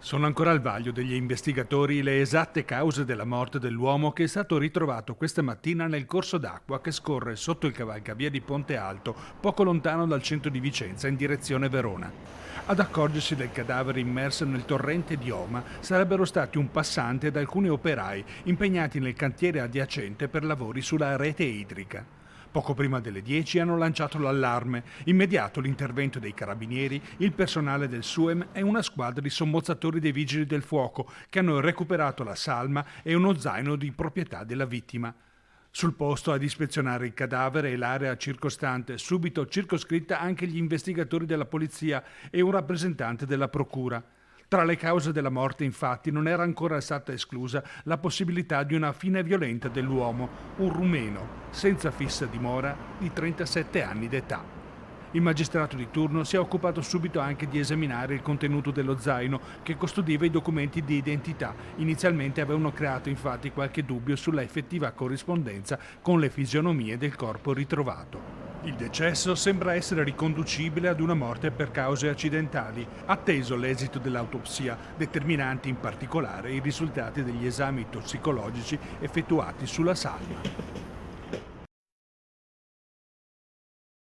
Sono ancora al vaglio degli investigatori le esatte cause della morte dell'uomo che è stato ritrovato questa mattina nel corso d'acqua che scorre sotto il cavalcavia di Ponte Alto, poco lontano dal centro di Vicenza, in direzione Verona. Ad accorgersi del cadavere immerso nel torrente di Oma sarebbero stati un passante ed alcuni operai impegnati nel cantiere adiacente per lavori sulla rete idrica. Poco prima delle 10 hanno lanciato l'allarme. Immediato l'intervento dei carabinieri, il personale del SUEM e una squadra di sommozzatori dei vigili del fuoco che hanno recuperato la salma e uno zaino di proprietà della vittima. Sul posto ad ispezionare il cadavere e l'area circostante, subito circoscritta anche gli investigatori della polizia e un rappresentante della procura. Tra le cause della morte, infatti, non era ancora stata esclusa la possibilità di una fine violenta dell'uomo, un rumeno, senza fissa dimora, di 37 anni d'età. Il magistrato di turno si è occupato subito anche di esaminare il contenuto dello zaino che custodiva i documenti di identità. Inizialmente avevano creato infatti qualche dubbio sulla effettiva corrispondenza con le fisionomie del corpo ritrovato. Il decesso sembra essere riconducibile ad una morte per cause accidentali, atteso l'esito dell'autopsia, determinanti in particolare i risultati degli esami tossicologici effettuati sulla salma.